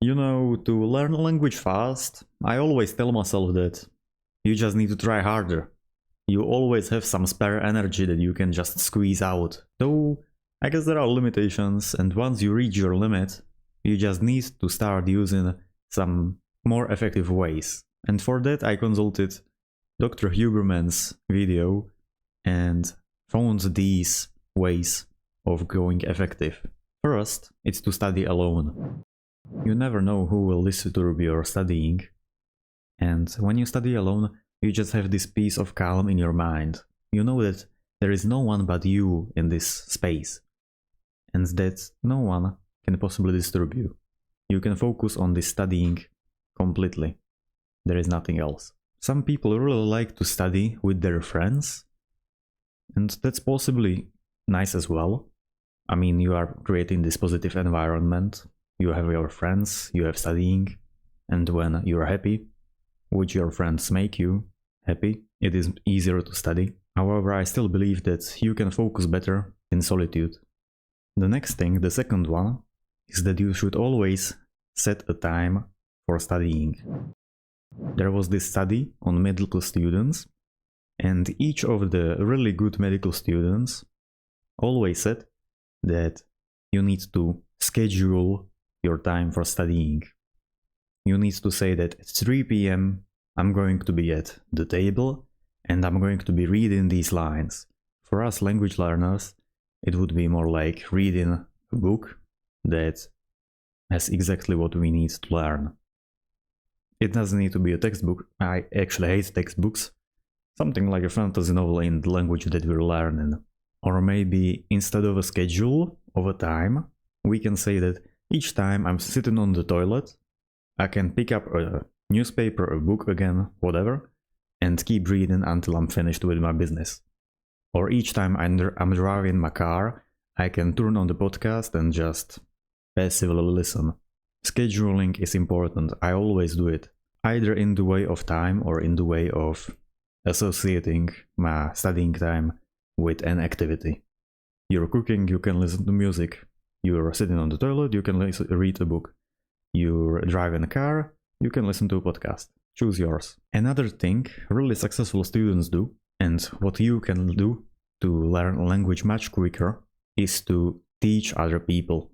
You know, to learn a language fast, I always tell myself that you just need to try harder. You always have some spare energy that you can just squeeze out. Though, I guess there are limitations, and once you reach your limit, you just need to start using some more effective ways. And for that I consulted Dr. Huberman's video and found these ways of going effective. First, it's to study alone. You never know who will listen to your studying, and when you study alone, you just have this peace of calm in your mind. You know that there is no one but you in this space, and that no one can possibly disturb you. You can focus on this studying completely. There is nothing else. Some people really like to study with their friends, and that's possibly nice as well. I mean, you are creating this positive environment. You have your friends, you have studying, and when you are happy, which your friends make you happy, it is easier to study. However, I still believe that you can focus better in solitude. The next thing, the second one, is that you should always set a time for studying. There was this study on medical students, and each of the really good medical students always said that you need to schedule your time for studying. You need to say that at 3 p.m. I'm going to be at the table and I'm going to be reading these lines. For us language learners, it would be more like reading a book that has exactly what we need to learn. It doesn't need to be a textbook. I actually hate textbooks. Something like a fantasy novel in the language that we're learning. Or maybe instead of a schedule of a time, we can say that each time I'm sitting on the toilet, I can pick up a newspaper, a book again, whatever, and keep reading until I'm finished with my business. Or each time I'm driving my car, I can turn on the podcast and just passively listen. Scheduling is important. I always do it, either in the way of time or in the way of associating my studying time with an activity. You're cooking, you can listen to music. You're sitting on the toilet, you can read a book. You're driving a car, you can listen to a podcast. Choose yours. Another thing really successful students do, and what you can do to learn a language much quicker, is to teach other people.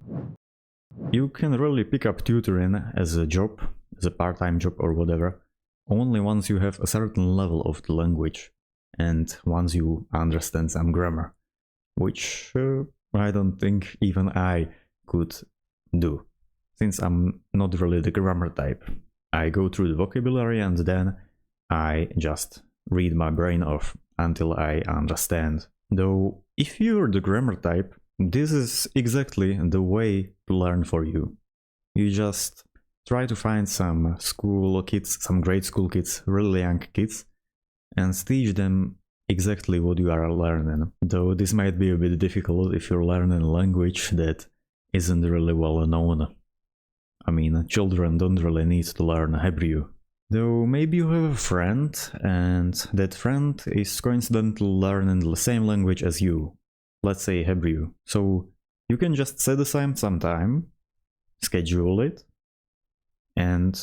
You can really pick up tutoring as a job, as a part-time job or whatever, only once you have a certain level of the language and once you understand some grammar, which I don't think even I could do, since I'm not really the grammar type. I go through the vocabulary and then I just read my brain off until I understand. Though, if you're the grammar type, this is exactly the way to learn for you. You just try to find some school kids, some grade school kids, really young kids, and teach them exactly what you are learning. Though this might be a bit difficult if you're learning a language that isn't really well known. I mean, children don't really need to learn Hebrew. Though maybe you have a friend, and that friend is coincidentally learning the same language as you. Let's say Hebrew. So you can just set aside some time, schedule it, and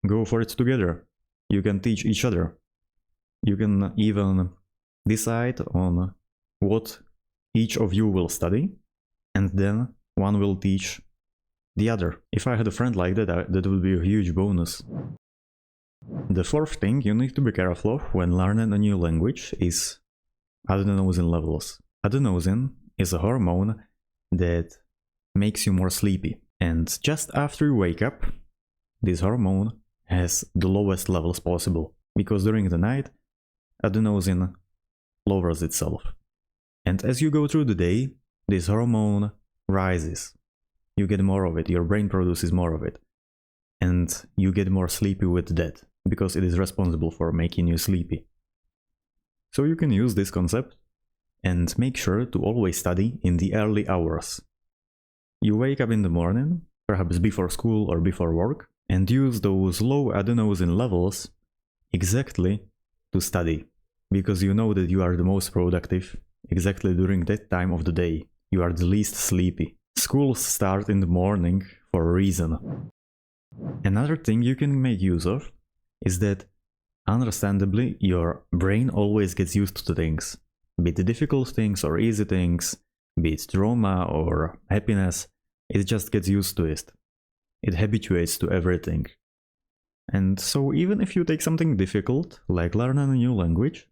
go for it together. You can teach each other. You can even decide on what each of you will study, and then one will teach the other. If I had a friend like that, that would be a huge bonus. The fourth thing you need to be careful of when learning a new language is adenosine levels. Adenosine is a hormone that makes you more sleepy, and just after you wake up, this hormone has the lowest levels possible, because during the night, adenosine lowers itself. And as you go through the day, this hormone rises. You get more of it, your brain produces more of it. And you get more sleepy with that, because it is responsible for making you sleepy. So you can use this concept and make sure to always study in the early hours. You wake up in the morning, perhaps before school or before work, and use those low adenosine levels exactly to study, because you know that you are the most productive exactly during that time of the day. You are the least sleepy. Schools start in the morning for a reason. Another thing you can make use of is that, understandably, your brain always gets used to things. Be it difficult things or easy things, be it trauma or happiness, it just gets used to it. It habituates to everything. And so even if you take something difficult, like learning a new language,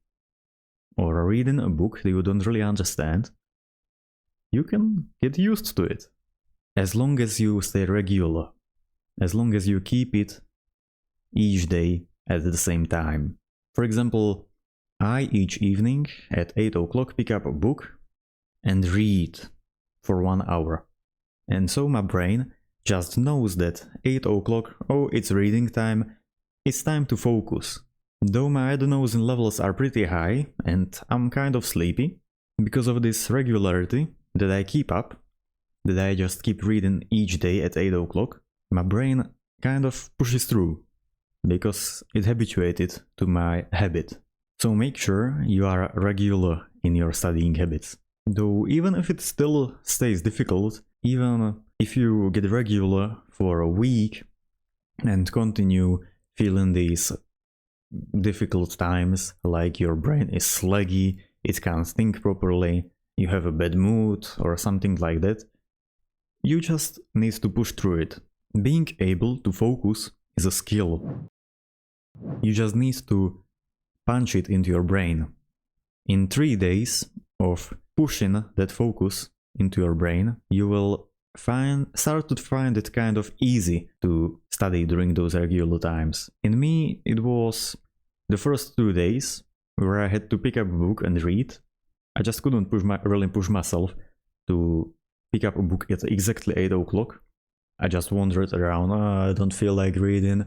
or reading a book that you don't really understand, you can get used to it. As long as you stay regular. As long as you keep it each day at the same time. For example, I each evening at 8 o'clock pick up a book and read for 1 hour. And so my brain just knows that 8 o'clock, oh, it's reading time, it's time to focus. Though my adenosine levels are pretty high and I'm kind of sleepy, because of this regularity that I keep up, that I just keep reading each day at 8 o'clock, my brain kind of pushes through, because it habituated to my habit. So make sure you are regular in your studying habits. Though even if it still stays difficult, even if you get regular for a week and continue feeling these difficult times, like your brain is sluggy, it can't think properly, you have a bad mood or something like that, you just need to push through it. Being able to focus is a skill. You just need to punch it into your brain. In 3 days of pushing that focus into your brain, you will start to find it kind of easy to study during those regular times. In me, it was the first 2 days where I had to pick up a book and read. I just couldn't really push myself to pick up a book at exactly 8 o'clock. I just wandered around, I don't feel like reading.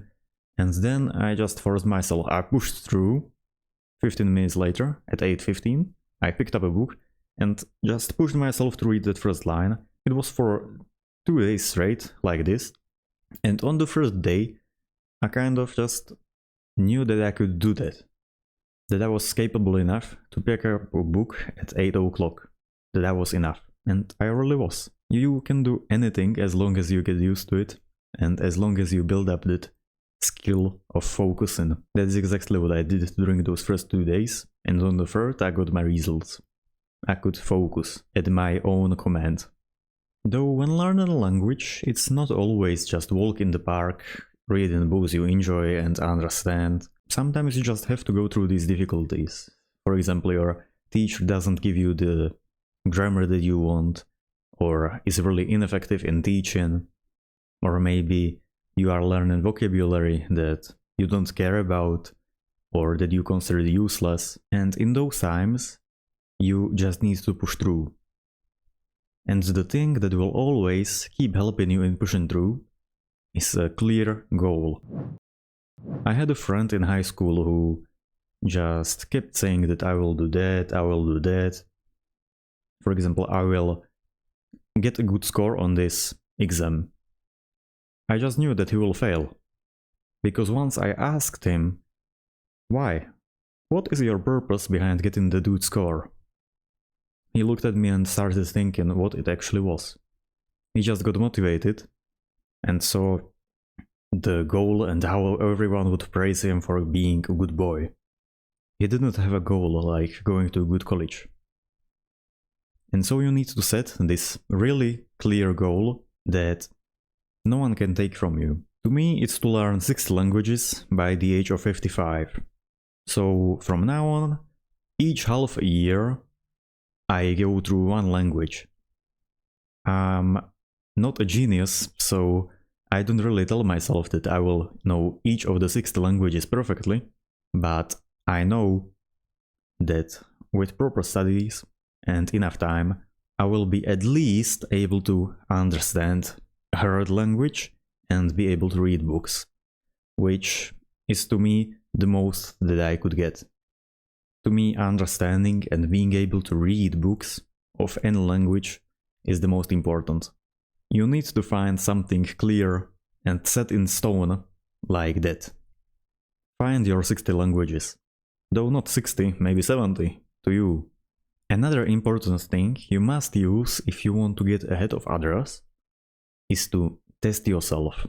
And then I just forced myself, I pushed through. 15 minutes later, at 8:15, I picked up a book and just pushed myself to read that first line. It was for 2 days straight, like this. And on the first day, I kind of just knew that I could do that. That I was capable enough to pick up a book at 8 o'clock. That I was enough. And I really was. You can do anything as long as you get used to it, and as long as you build up that skill of focusing. That's exactly what I did during those first 2 days, and on the third I got my results. I could focus at my own command. Though when learning a language, it's not always just walk in the park, reading books you enjoy and understand. Sometimes you just have to go through these difficulties. For example, your teacher doesn't give you the grammar that you want, or is really ineffective in teaching, or maybe you are learning vocabulary that you don't care about, or that you consider useless, and in those times, you just need to push through. And the thing that will always keep helping you in pushing through is a clear goal. I had a friend in high school who just kept saying that I will do that, I will do that. For example, I will get a good score on this exam. I just knew that he will fail. Because once I asked him, why? What is your purpose behind getting the good score? He looked at me and started thinking what it actually was. He just got motivated and saw the goal and how everyone would praise him for being a good boy. He didn't have a goal like going to a good college. And so you need to set this really clear goal that no one can take from you. To me, it's to learn 60 languages by the age of 55. So from now on, each half a year, I go through one language. I'm not a genius, so I don't really tell myself that I will know each of the 60 languages perfectly, but I know that with proper studies and enough time, I will be at least able to understand a third language and be able to read books, which is to me the most that I could get. To me, understanding and being able to read books of any language is the most important. You need to find something clear and set in stone like that. Find your 60 languages. Though not 60, maybe 70 to you. Another important thing you must use if you want to get ahead of others is to test yourself.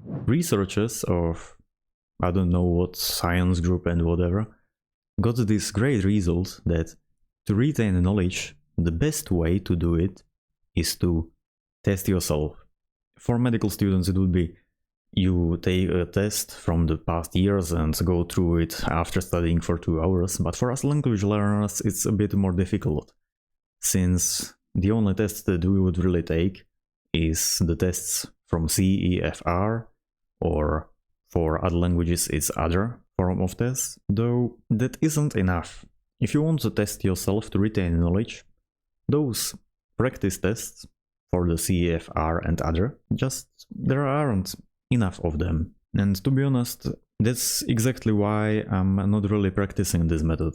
Researchers of, I don't know what, science group and whatever, got this great result that to retain knowledge, the best way to do it is to test yourself. For medical students, it would be you take a test from the past years and go through it after studying for 2 hours, but for us language learners, it's a bit more difficult, since the only test that we would really take is the tests from CEFR, or for other languages it's other form of tests, though that isn't enough. If you want to test yourself to retain knowledge, those practice tests for the CEFR and other, there aren't enough of them. And to be honest, that's exactly why I'm not really practicing this method.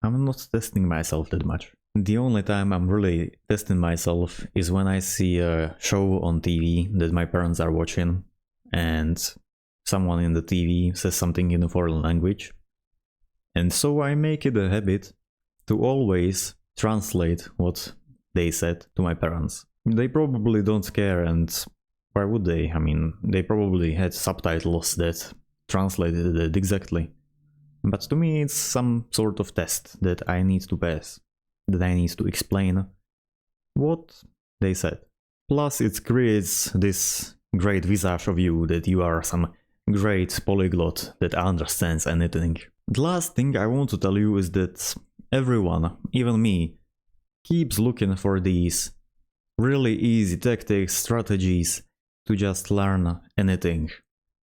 I'm not testing myself that much. The only time I'm really testing myself is when I see a show on TV that my parents are watching and someone in the TV says something in a foreign language. And so I make it a habit to always translate what they said to my parents. They probably don't care, and why would they? I mean, they probably had subtitles that translated it exactly. But to me, it's some sort of test that I need to pass, that I need to explain what they said. Plus, it creates this great visage of you that you are some great polyglot that understands anything. The last thing I want to tell you is that everyone, even me, keeps looking for these really easy tactics, strategies to just learn anything.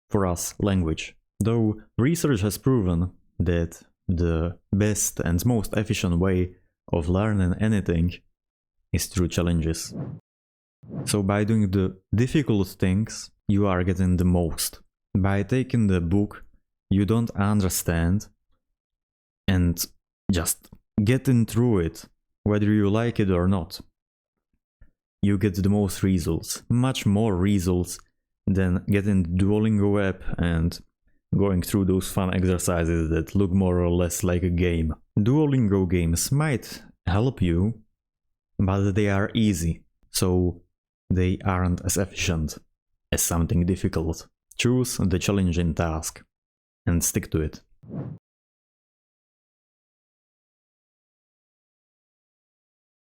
For us, language. Though research has proven that the best and most efficient way of learning anything is through challenges. So by doing the difficult things, you are getting the most. By taking the book you don't understand and just getting through it, whether you like it or not, you get the most results, much more results than getting the Duolingo app and going through those fun exercises that look more or less like a game. Duolingo games might help you, but they are easy, so they aren't as efficient as something difficult. Choose the challenging task and stick to it.